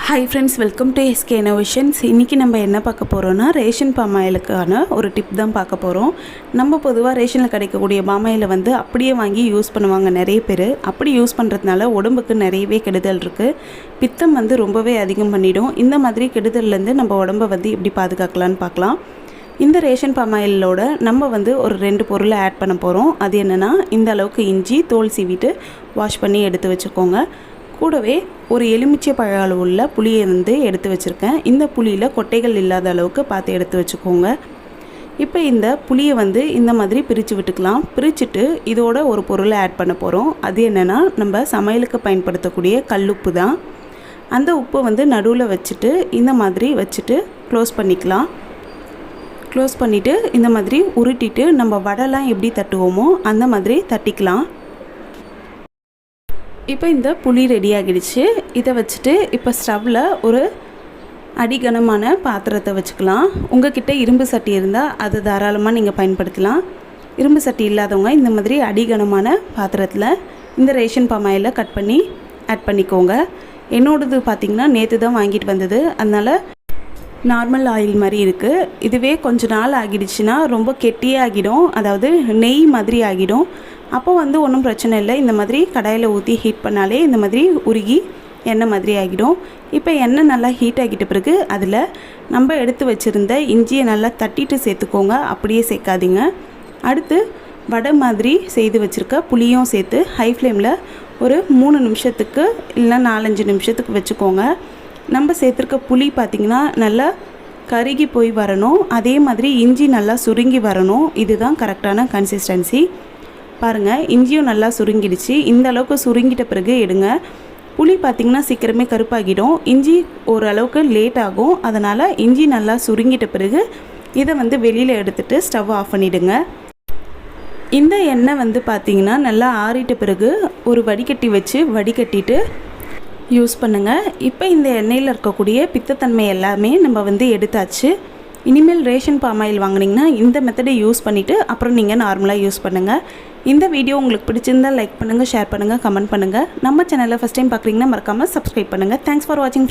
Hi friends, welcome to SK Innovations. இன்னைக்கு நம்ம என்ன பார்க்க போறோம்னா ரேஷன் பாம் ஆயிலுக்கான ஒரு டிப் தான் பார்க்க போறோம். நம்ம பொதுவா ரேஷன்ல கிடைக்கக்கூடிய பாம் ஆயிலை வந்து அப்படியே வாங்கி யூஸ் பண்ணுவாங்க நிறைய பேர். அப்படி யூஸ் பண்றதுனால உடம்புக்கு நிறையவே கெடுதல் இருக்கு. பித்தம் வந்து ரொம்பவே அதிகம் பண்ணிடும். இந்த மாதிரி கெடுதல்ல இருந்து நம்ம உடம்ப வந்து எப்படி பாதுகாக்கலாம்னு பார்க்கலாம். இந்த ரேஷன் பாம் ஆயிலோட நம்ம வந்து ஒரு 2 பொருளை ஆட் பண்ண போறோம். அது என்னன்னா இந்த அளவுக்கு இஞ்சி தோல் சீவிட்டு வாஷ் பண்ணி எடுத்து வச்சுக்கோங்க. கூடவே ஒரு எலுமிச்சை பழ அளவுள்ள புளியை வந்து எடுத்து வச்சுருக்கேன். இந்த புளியில் கொட்டைகள் இல்லாத அளவுக்கு பார்த்து எடுத்து வச்சுக்கோங்க. இப்போ இந்த புளியை வந்து இந்த மாதிரி பிரித்து விட்டுக்கலாம். பிரிச்சுட்டு இதோட ஒரு பொருளை ஆட் பண்ண போகிறோம். அது என்னென்னா நம்ம சமையலுக்கு பயன்படுத்தக்கூடிய கல்லுப்பு தான். அந்த உப்பை வந்து நடுவில் வச்சுட்டு இந்த மாதிரி வச்சுட்டு க்ளோஸ் பண்ணிக்கலாம். க்ளோஸ் பண்ணிவிட்டு இந்த மாதிரி உருட்டிட்டு நம்ம வடைலாம் எப்படி தட்டுவோமோ அந்த மாதிரி தட்டிக்கலாம். இப்போ இந்த புளி ரெடி ஆகிடுச்சு. இதை வச்சுட்டு இப்போ ஸ்டவ்வில் ஒரு அடிகனமான பாத்திரத்தை வச்சுக்கலாம். உங்கள்கிட்ட இரும்பு சட்டி இருந்தால் அது தாராளமாக நீங்கள் பயன்படுத்தலாம். இரும்பு சட்டி இல்லாதவங்க இந்த மாதிரி அடிகனமான பாத்திரத்தில் இந்த ரேஷன் பாம் ஆயிலை கட் பண்ணி ஆட் பண்ணிக்கோங்க. என்னோடது பார்த்திங்கன்னா நேற்று தான் வாங்கிட்டு வந்தது, அதனால் நார்மல் ஆயில் மாதிரி இருக்குது. இதுவே கொஞ்ச நாள் ஆகிடுச்சுன்னா ரொம்ப கெட்டியே ஆகிடும், அதாவது நெய் மாதிரி ஆகிடும். அப்போ வந்து ஒன்றும் பிரச்சனை இல்லை. இந்த மாதிரி கடாயில் ஊற்றி ஹீட் பண்ணாலே இந்த மாதிரி உருகி எண்ணெய் மாதிரி ஆகிடும். இப்போ எண்ணெய் நல்லா ஹீட் ஆகிட்ட பிறகு அதில் நம்ம எடுத்து வச்சுருந்த இஞ்சியை நல்லா தட்டிட்டு சேர்த்துக்கோங்க, அப்படியே சேர்க்காதீங்க. அடுத்து வடை மாதிரி செய்து வச்சுருக்க புளியும் சேர்த்து ஹை ஃப்ளேமில் ஒரு 3 நிமிஷத்துக்கு இல்லை 4-5 நிமிஷத்துக்கு வச்சுக்கோங்க. நம்ம சேர்த்துருக்க புளி பார்த்திங்கன்னா நல்லா கருகி போய் வரணும். அதே மாதிரி இஞ்சி நல்லா சுருங்கி வரணும். இதுதான் கரெக்டான கன்சிஸ்டன்சி. பாருங்கள், இஞ்சியும் நல்லா சுருங்கிடுச்சு. இந்த அளவுக்கு சுருங்கிட்ட பிறகு எடுங்க. புளி பார்த்திங்கன்னா சீக்கிரமே கருப்பாகிடும், இஞ்சி ஓரளவுக்கு லேட் ஆகும். அதனால் இஞ்சி நல்லா சுருங்கிட்ட பிறகு இதை வந்து வெளியில் எடுத்துகிட்டு ஸ்டவ் ஆஃப் பண்ணிவிடுங்க. இந்த எண்ணெய் வந்து பார்த்திங்கன்னா நல்லா ஆறிட்ட பிறகு ஒரு வடிகட்டி வச்சு வடிகட்டிட்டு யூஸ் பண்ணுங்கள். இப்போ இந்த எண்ணெயில் இருக்கக்கூடிய பித்தத்தன்மை எல்லாமே நம்ம வந்து எடுத்தாச்சு. இனிமேல் ரேஷன் பாம் ஆயில் வாங்கினீங்கன்னா இந்த மெத்தடை யூஸ் பண்ணிவிட்டு அப்புறம் நீங்கள் நார்மலாக யூஸ் பண்ணுங்கள். இந்த வீடியோ உங்களுக்கு பிடிச்சிருந்தால் லைக் பண்ணுங்கள், ஷேர் பண்ணுங்கள், கமெண்ட் பண்ணுங்கள். நம்ம சேனலை ஃபஸ்ட் டைம் பார்க்குறீங்கன்னா மறக்காமல் சப்ஸ்கிரைப் பண்ணுங்கள். தேங்க்ஸ் ஃபார் வாட்சிங்.